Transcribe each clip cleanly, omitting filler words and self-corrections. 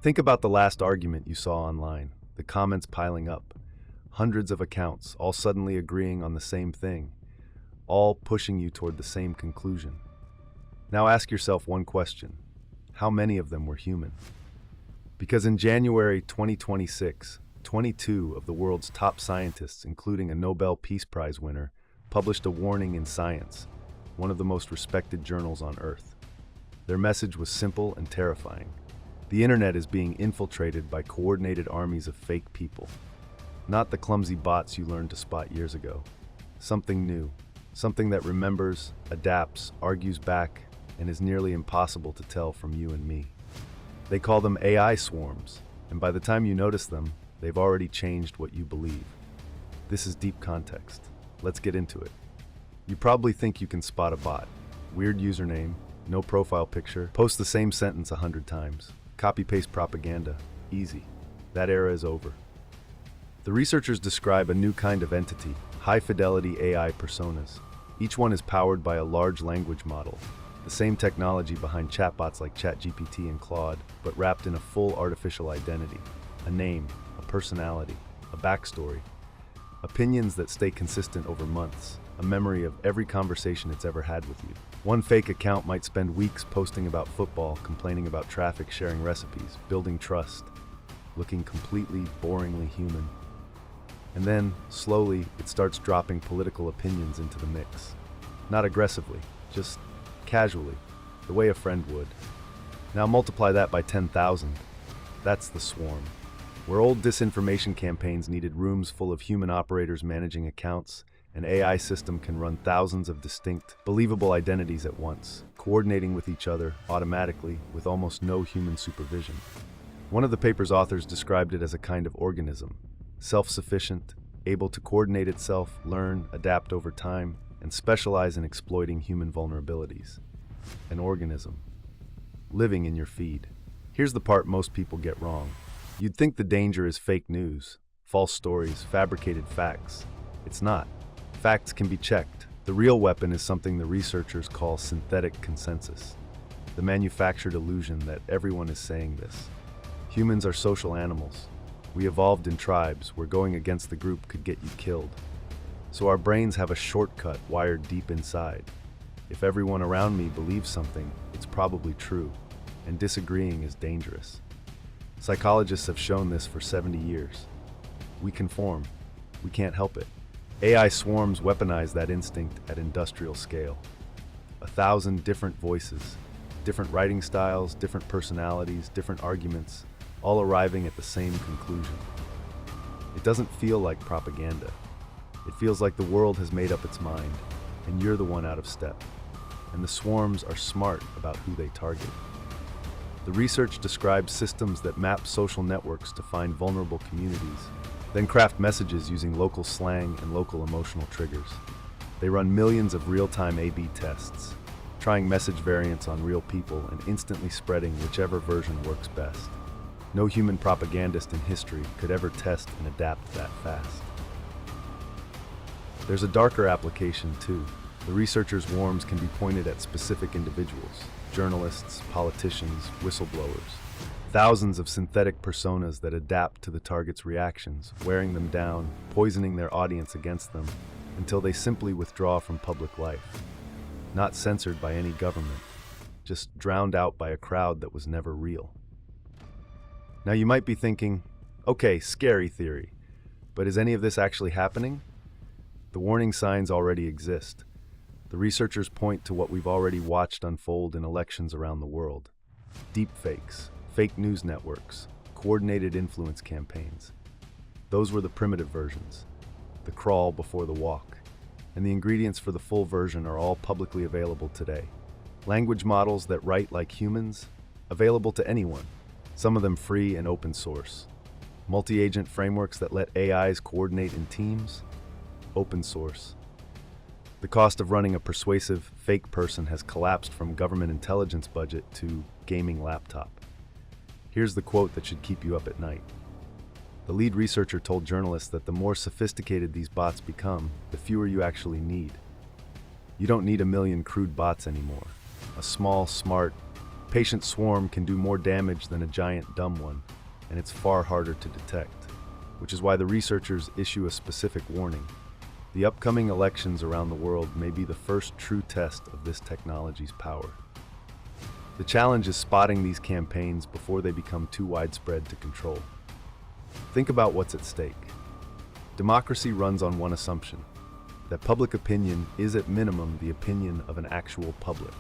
Think about the last argument you saw online, the comments piling up, hundreds of accounts all suddenly agreeing on the same thing, all pushing you toward the same conclusion. Now ask yourself one question: how many of them were human? Because in January 2026, 22 of the world's top scientists, including a Nobel Peace Prize winner, published a warning in Science, one of the most respected journals on Earth. Their message was simple and terrifying. The internet is being infiltrated by coordinated armies of fake people. Not the clumsy bots you learned to spot years ago. Something new. Something that remembers, adapts, argues back, and is nearly impossible to tell from you and me. They call them AI swarms, and by the time you notice them, they've already changed what you believe. This is deep context. Let's get into it. You probably think you can spot a bot. Weird username, no profile picture, post the same sentence 100 times. Copy-paste propaganda. Easy. That era is over. The researchers describe a new kind of entity, high-fidelity AI personas. Each one is powered by a large language model, the same technology behind chatbots like ChatGPT and Claude, but wrapped in a full artificial identity, a name, a personality, a backstory, opinions that stay consistent over months, a memory of every conversation it's ever had with you. One fake account might spend weeks posting about football, complaining about traffic, sharing recipes, building trust, looking completely, boringly human. And then, slowly, it starts dropping political opinions into the mix. Not aggressively, just casually, the way a friend would. Now multiply that by 10,000. That's the swarm. Where old disinformation campaigns needed rooms full of human operators managing accounts, an AI system can run thousands of distinct, believable identities at once, coordinating with each other automatically with almost no human supervision. One of the paper's authors described it as a kind of organism, self-sufficient, able to coordinate itself, learn, adapt over time, and specialize in exploiting human vulnerabilities. An organism. Living in your feed. Here's the part most people get wrong. You'd think the danger is fake news, false stories, fabricated facts. It's not. Facts can be checked. The real weapon is something the researchers call synthetic consensus, the manufactured illusion that everyone is saying this. Humans are social animals. We evolved in tribes where going against the group could get you killed. So our brains have a shortcut wired deep inside. If everyone around me believes something, it's probably true, and disagreeing is dangerous. Psychologists have shown this for 70 years. We conform. We can't help it. AI swarms weaponize that instinct at industrial scale. 1,000 different voices, different writing styles, different personalities, different arguments, all arriving at the same conclusion. It doesn't feel like propaganda. It feels like the world has made up its mind, and you're the one out of step. And the swarms are smart about who they target. The research describes systems that map social networks to find vulnerable communities, then craft messages using local slang and local emotional triggers. They run millions of real-time A/B tests, trying message variants on real people and instantly spreading whichever version works best. No human propagandist in history could ever test and adapt that fast. There's a darker application too. The researchers' swarms can be pointed at specific individuals, journalists, politicians, whistleblowers. Thousands of synthetic personas that adapt to the target's reactions, wearing them down, poisoning their audience against them, until they simply withdraw from public life. Not censored by any government, just drowned out by a crowd that was never real. Now you might be thinking, okay, scary theory, but is any of this actually happening? The warning signs already exist. The researchers point to what we've already watched unfold in elections around the world. Deepfakes, fake news networks, coordinated influence campaigns. Those were the primitive versions, the crawl before the walk. And the ingredients for the full version are all publicly available today. Language models that write like humans, available to anyone, some of them free and open source. Multi-agent frameworks that let AIs coordinate in teams, open source. The cost of running a persuasive, fake person has collapsed from government intelligence budget to gaming laptop. Here's the quote that should keep you up at night. The lead researcher told journalists that the more sophisticated these bots become, the fewer you actually need. You don't need a million crude bots anymore. A small, smart, patient swarm can do more damage than a giant dumb one, and it's far harder to detect, which is why the researchers issue a specific warning. The upcoming elections around the world may be the first true test of this technology's power. The challenge is spotting these campaigns before they become too widespread to control. Think about what's at stake. Democracy runs on one assumption, that public opinion is at minimum the opinion of an actual public.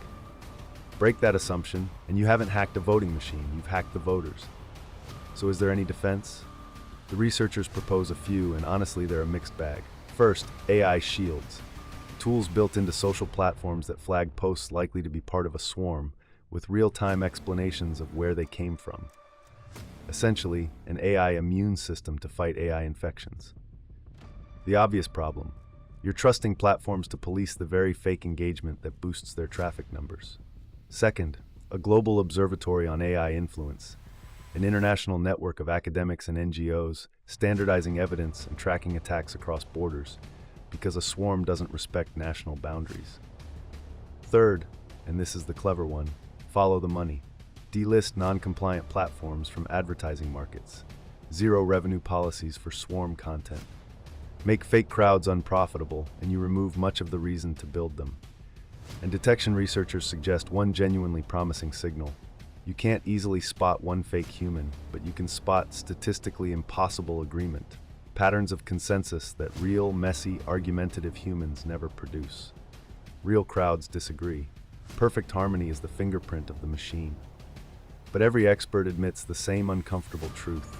Break that assumption, and you haven't hacked a voting machine, you've hacked the voters. So is there any defense? The researchers propose a few, and honestly, they're a mixed bag. First, AI shields. Tools built into social platforms that flag posts likely to be part of a swarm, with real-time explanations of where they came from. Essentially, an AI immune system to fight AI infections. The obvious problem: you're trusting platforms to police the very fake engagement that boosts their traffic numbers. Second, a global observatory on AI influence, an international network of academics and NGOs standardizing evidence and tracking attacks across borders, because a swarm doesn't respect national boundaries. Third, and this is the clever one, follow the money. Delist non-compliant platforms from advertising markets. Zero revenue policies for swarm content. Make fake crowds unprofitable, and you remove much of the reason to build them. And detection researchers suggest one genuinely promising signal. You can't easily spot one fake human, but you can spot statistically impossible agreement. Patterns of consensus that real, messy, argumentative humans never produce. Real crowds disagree. Perfect harmony is the fingerprint of the machine. But every expert admits the same uncomfortable truth.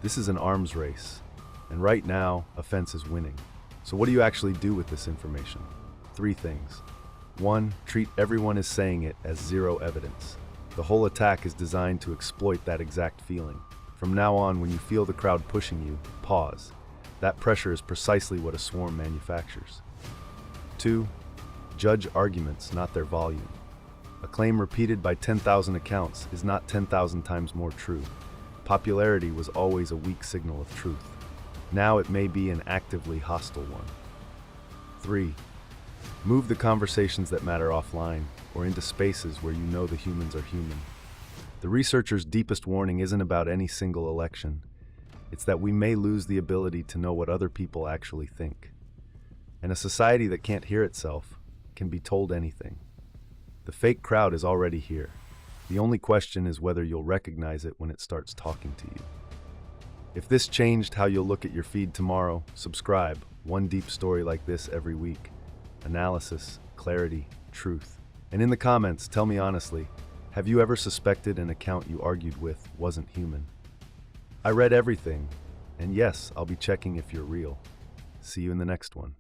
This is an arms race, and right now, offense is winning. So what do you actually do with this information? 3 things. 1. Treat everyone as saying it as zero evidence. The whole attack is designed to exploit that exact feeling. From now on, when you feel the crowd pushing you, pause. That pressure is precisely what a swarm manufactures. 2. Judge arguments, not their volume. A claim repeated by 10,000 accounts is not 10,000 times more true. Popularity was always a weak signal of truth. Now it may be an actively hostile one. 3. Move the conversations that matter offline, or into spaces where you know the humans are human. The researchers' deepest warning isn't about any single election. It's that we may lose the ability to know what other people actually think. And a society that can't hear itself can be told anything. The fake crowd is already here. The only question is whether you'll recognize it when it starts talking to you. If this changed how you'll look at your feed tomorrow, subscribe. One deep story like this every week. Analysis, clarity, truth. And in the comments, tell me honestly, have you ever suspected an account you argued with wasn't human? I read everything, and yes, I'll be checking if you're real. See you in the next one.